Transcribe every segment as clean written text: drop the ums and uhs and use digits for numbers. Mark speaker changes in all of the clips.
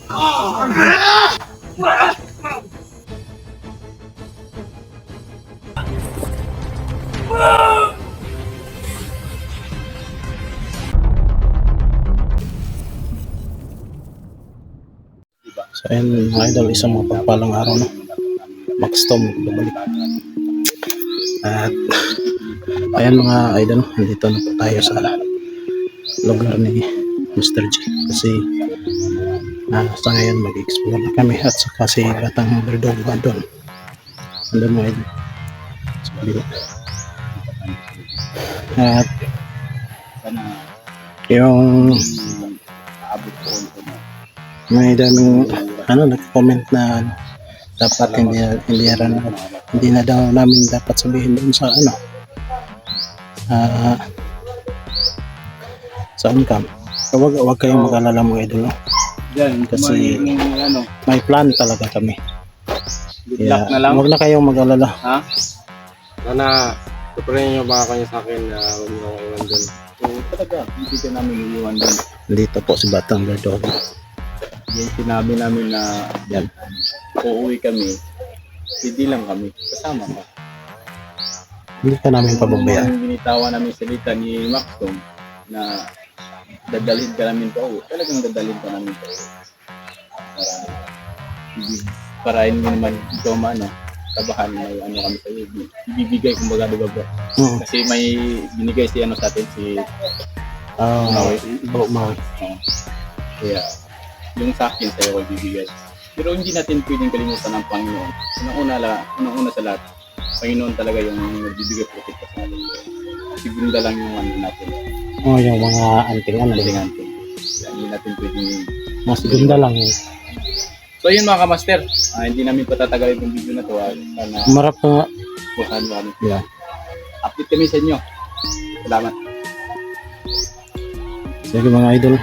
Speaker 1: So ayun mga idol, isang mapagpalang araw na. Maxtom babalik. At ayan mga idol, nandito na po tayo sa lugar ni Mr. G kasi sa ngayon mag-explore na kami at saka si Batang Berdog doon. Andun mga idol sa kabila. At yung may daming nag-comment na dapat hindi na daw namin dapat sabihin doon sa sa income. So, wag kayong mag-alala mga idol, no? Kasi may plan talaga kami.
Speaker 2: Good na lang.
Speaker 1: Wag na kayong mag-alala.
Speaker 2: Ha? Sana tuturin nyo baka kayo sa akin na huwag nyo akong iwan doon. So talaga, hindi ka namin iwan doon.
Speaker 1: Dito po si Batang Berdog.
Speaker 2: Yung sinabi namin na
Speaker 1: Yan.
Speaker 2: uuwi kami, hindi lang kami, kasama pa.
Speaker 1: Hindi ka namin pababayaan.
Speaker 2: Yung binitawan namin salita ni Maxton na dadalhin ka namin pa uwi. Talagang dadalhin ka namin pa uwi. Para hindi naman ito tabahan, may kami sa iyo. Ibibigay kumbaga, diba bro? Kasi may binigay si sa atin, si
Speaker 1: Maui.
Speaker 2: Kaya yung sa akin sa'yo ko ibibigay. Pero hindi natin pwedeng kalimutan ng Panginoon. Unang-una sa lahat, Panginoon talaga yung nagbibigay protekta sa atin. Sigunda lang yung natin.
Speaker 1: Yung mga anting-anting.
Speaker 2: Kaya hindi natin pwedeng
Speaker 1: Mas ganda lang yun.
Speaker 2: So yun mga kamaster, hindi namin patatagalin yung video na to. Sana
Speaker 1: Marap na nga.
Speaker 2: bukahan mo kami.
Speaker 1: Yeah.
Speaker 2: Update kami sa inyo. Salamat.
Speaker 1: Sige mga idol.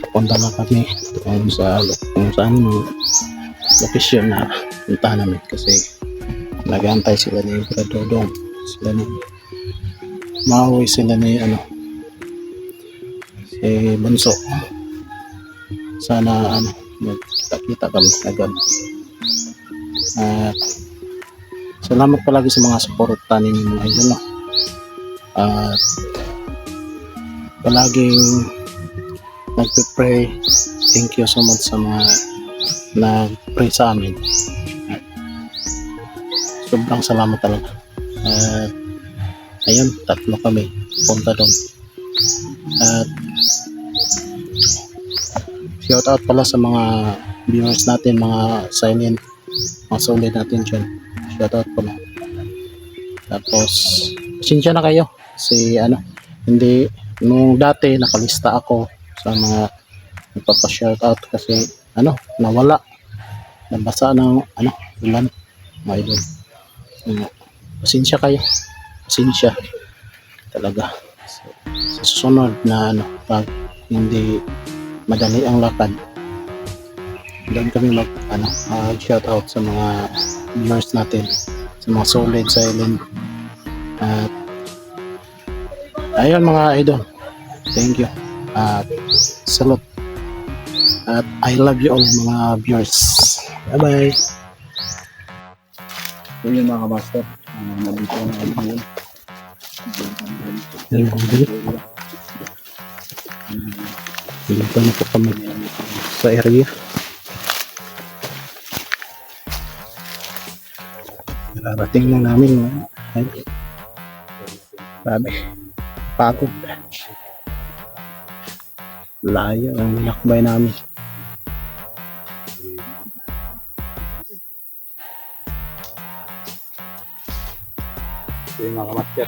Speaker 1: Punta na kami kung saan location na puntahan namin kasi nag-aantay sila ni Bradodong, sila ni Maui, sila ni si Bunso. Sana magkita kami agad. Salamat palagi sa mga suporta ninyo mga idol, no? At palaging nagpe-pray. Thank you so much sa mga nag-pray sa amin. Sobrang salamat talaga. Ayun, 3 kami punta doon. At shout out pala sa mga viewers natin, mga silent, mga solid natin dyan. Shout out pala. Tapos pasensya na kayo kasi hindi nung dati nakalista ako sa mga nagpapa-shout out kasi nawala, nabasa ng ulan mga idol. Pasensya kayo, pasensya talaga. Sa susunod na pag hindi madali ang lakad, doon kami mag shout out sa mga viewers natin, sa mga solid silent. At ayun mga idol, thank you at salute at I love you all mga viewers. Bye bye.
Speaker 2: So yun mga kamaster, nandito na kami ngayon.
Speaker 1: Dito na po kami sa area. Nararating na namin. Grabe, pagod. Layo ang lakbay namin.
Speaker 2: So yun mga kamaster.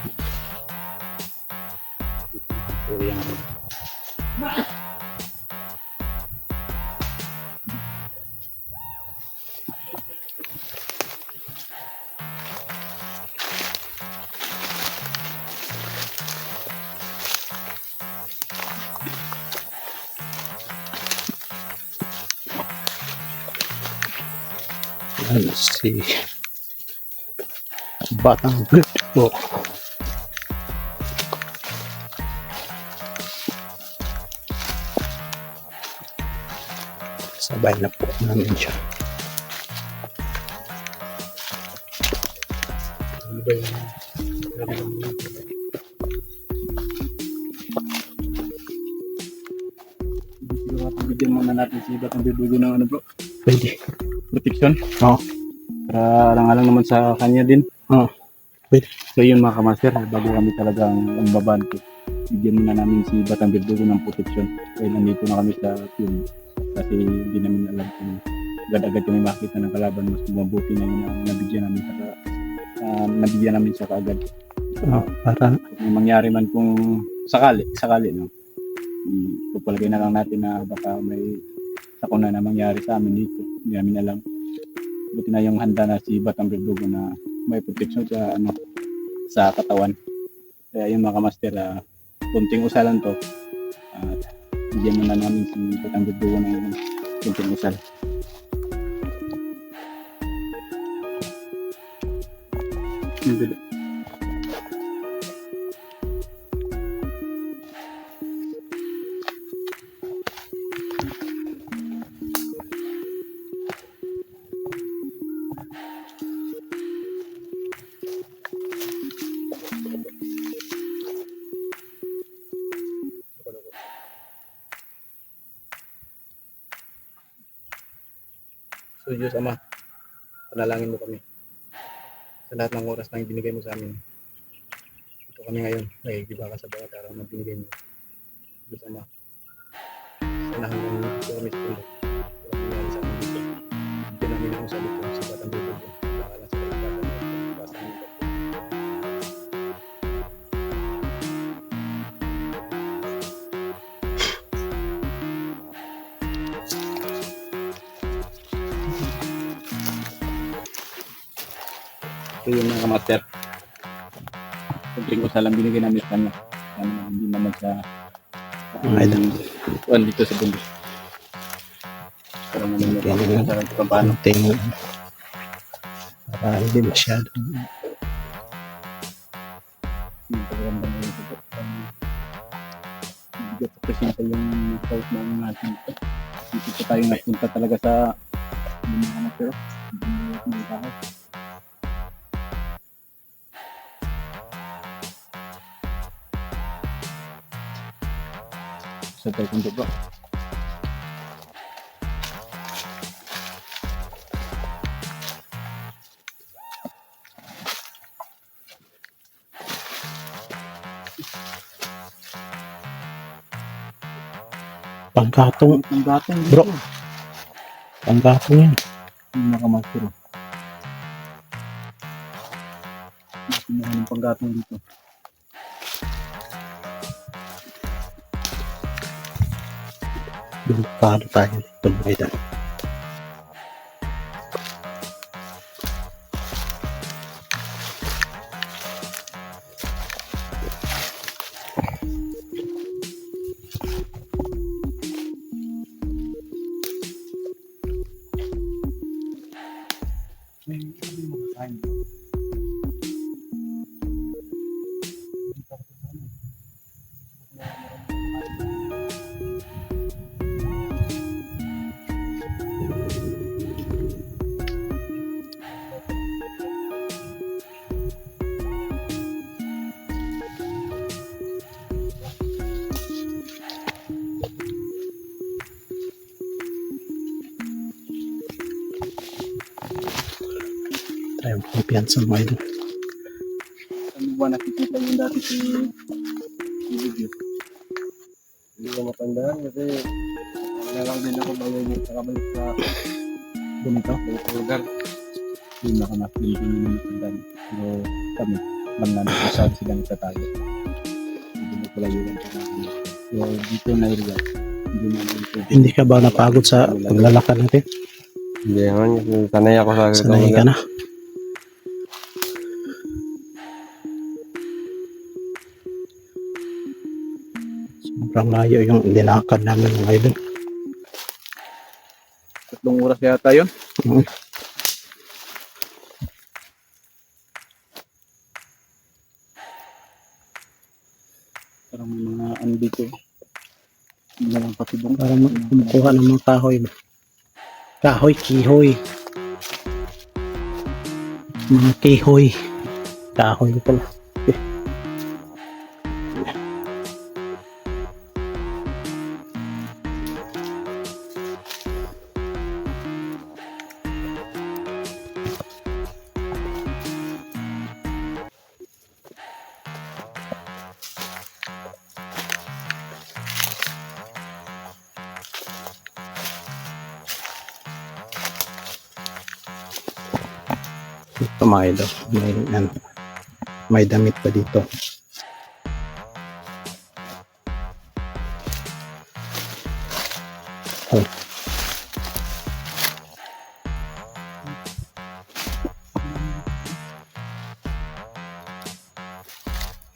Speaker 1: Si Batang Berdog. Sabay na po namin siya.
Speaker 2: Bigyan muna natin si Batang Bibugo ng ano bro,
Speaker 1: Pwede.
Speaker 2: protection.
Speaker 1: Oo.
Speaker 2: Para alang-alang naman sa kanya din.
Speaker 1: Oo. Pwede.
Speaker 2: So yun mga kamaster, bago kami talagang umbabante, bigyan muna namin si Batang Bibugo ng protection. Kaya nandito na kami sa field. Kasi hindi namin alam kung agad-agad kami makita ng kalaban. Mas mabuti na yun na nabigyan namin siya kaagad.
Speaker 1: Oo. Para
Speaker 2: Kung may mangyari man kung sakali no, pupalagay na lang natin na baka may sakuna na mangyari sa amin dito. Hindi namin alam. Buti na yung handa na si Batang Bibugo na may protection sa sa katawan. Kaya yung mga kamaster, kunting usalan to. At bigyan muna namin si Batang Bibugo ng kunting usal. So Diyos Ama, panalangin mo kami sa lahat ng oras na binigay mo sa amin. Ito kami ngayon, nakikiba ka sa bawat araw na binigay mo. Diyos Ama, sana hanggang dito kami sa tulog. Walang nangyari sa amin dito. Bigyan namin ang usalit ko sa Batang Bibugo. Nakalang sa kaligatan at pagkabasan ng ito. So yun mga kamaster, kunting usalang binigay namin sa kanya. Hindi naman sa dito sa bundok. Pero naman sa paano.
Speaker 1: konting para hindi masyado.
Speaker 2: Yung pagramdam mo yung bigat sa presensya yung south na natin ito. Dito tayo napunta talaga sa mga kamaster. Hindi tayo. Sa taekwondo bro.
Speaker 1: Panggatong.
Speaker 2: Ang gatong
Speaker 1: Bro. Panggatong yan.
Speaker 2: yung nakamaster. Kumuha ng panggatong dito.
Speaker 1: Delikado tayo dito mga idol. Tayong kumpiyansa mga idol.
Speaker 2: Ano ba nakikita yung dati si video?
Speaker 3: Hindi ko matandaan kasi lang din ako bago nakabalik sa
Speaker 2: Ganito?
Speaker 3: ganitong lugar.
Speaker 2: Yung nakamaster din yung natandaan. Pero kami, alam namin kung saan sila nagtatago. Hindi mo pala yun ang pagkakita. So dito na area. Hindi namin pwede.
Speaker 1: Hindi ka ba napagod sa paglalakad natin?
Speaker 3: Hindi naman, sanay ako sa ganitong
Speaker 1: Sanay ka
Speaker 3: lugar.
Speaker 1: na. Sobrang layo yung dinakad namin mga idol.
Speaker 2: 3 oras yata yun.
Speaker 1: Mhm.
Speaker 2: Parang may mga ano dito. Hindi na lang patibong.
Speaker 1: Para kumukuha ng mga kahoy ba? Kahoy, kihoy. Mga kihoy. Kahoy pala. Ito mga idol, may damit pa dito. Oh.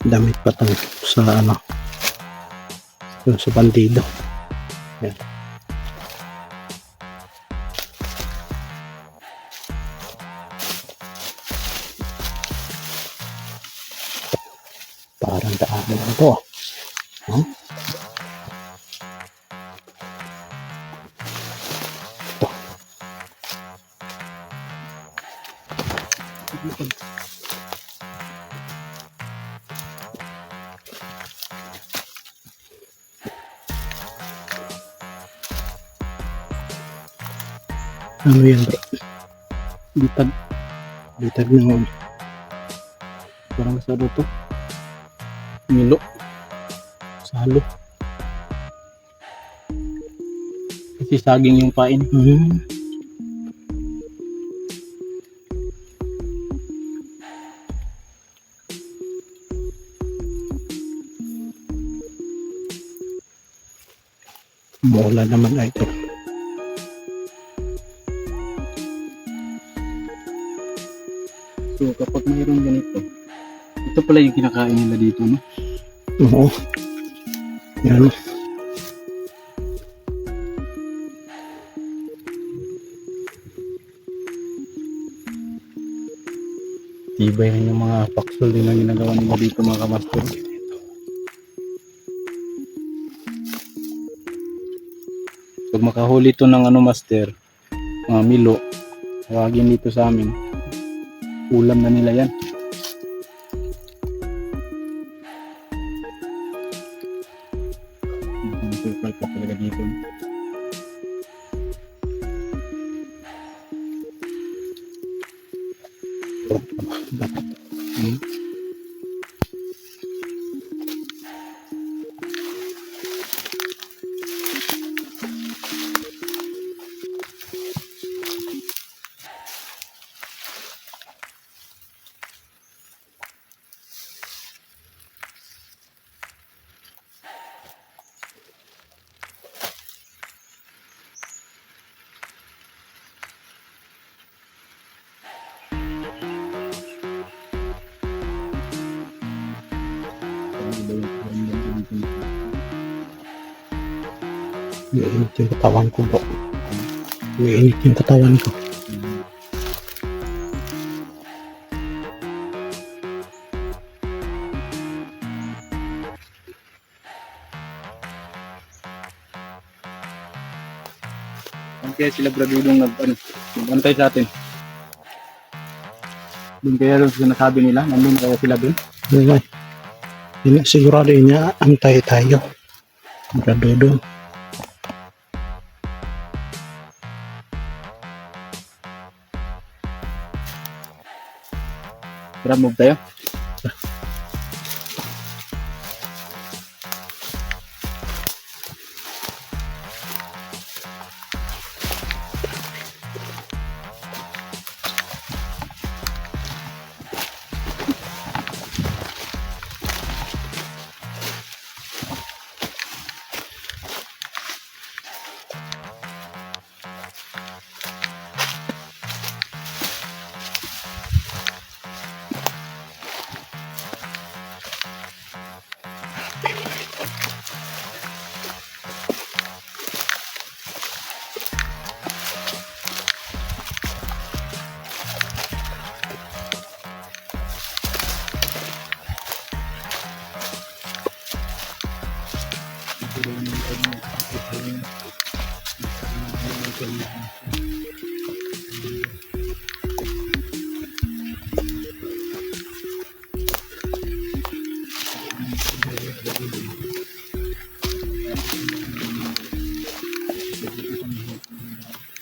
Speaker 1: Damit pa to sa ano, yung sa bandido. Yan. Parang daanan lang to. Huh? Ito. Ano yan bro? Bitag. Bitag ng parang sa to. Milo. Salo. Kasi saging yung pain. Mola naman ito.
Speaker 2: So kapag mayroong ganito, ito pala yung kinakain nila dito, no?
Speaker 1: Oo. Yan.
Speaker 2: Tibay na yung mga paksol din ang ginagawa nila dito mga kamaster. Pag makahuli to ng ano master, mga milo, tawagin dito sa amin, ulam na nila yan. Super pa talaga dito.
Speaker 1: Umiinit yung katawan ko bro. Umiinit yung katawan ko.
Speaker 2: Kaya sila bradudong nagbantay sa atin. Doon kaya doon sinasabi nila, nandun kaya sila doon.
Speaker 1: Okay. Sigurado niya antay tayo. Bradodong.
Speaker 2: Tara, move tayo.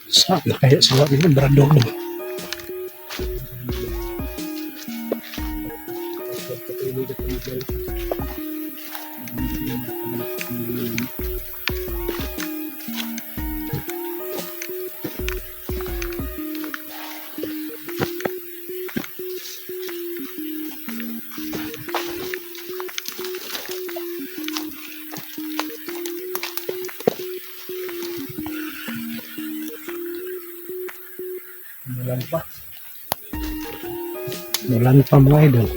Speaker 1: Saan na kaya sila ng Brador?
Speaker 3: Ulan pa.
Speaker 1: Ulan pa mga idol.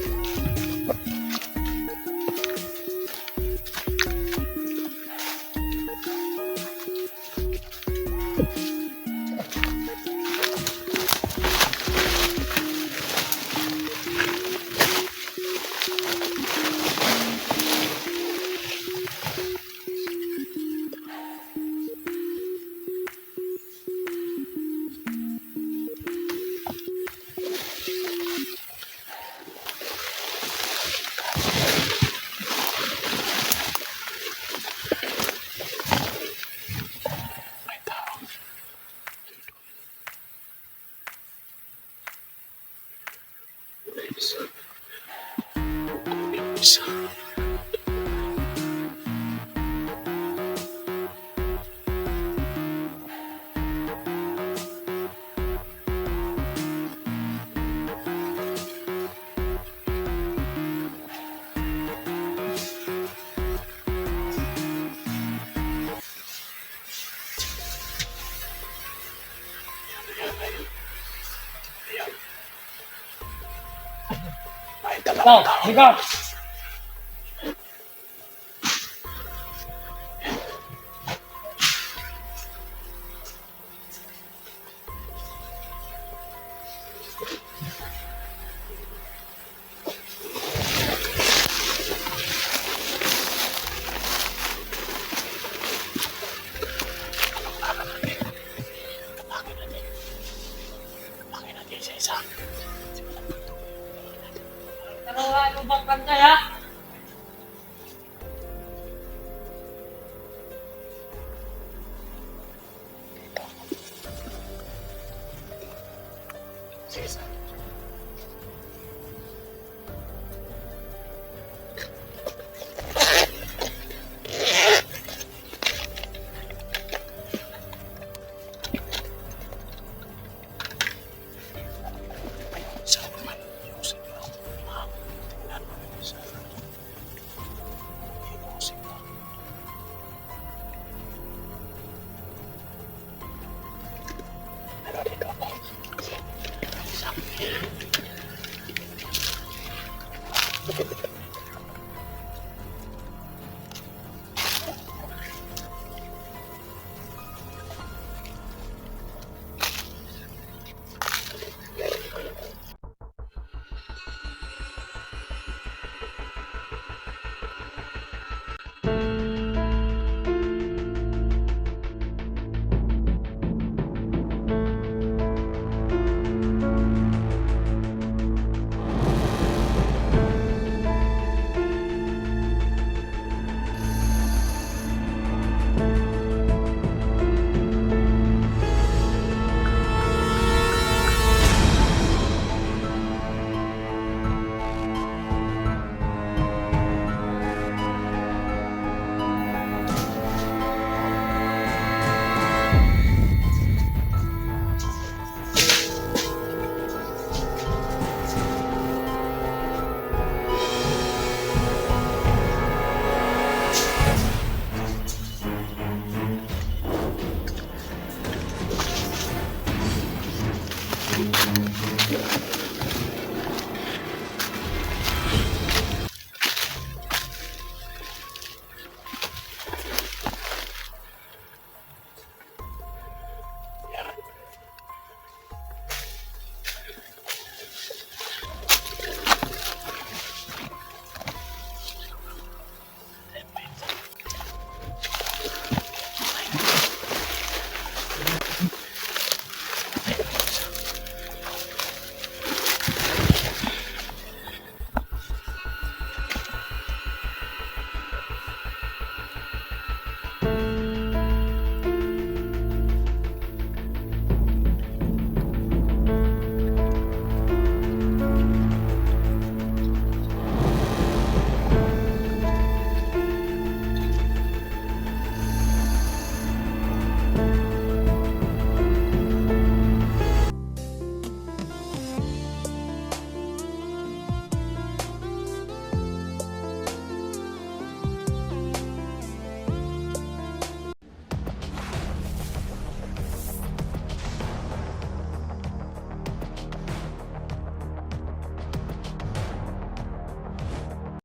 Speaker 3: Ikaw,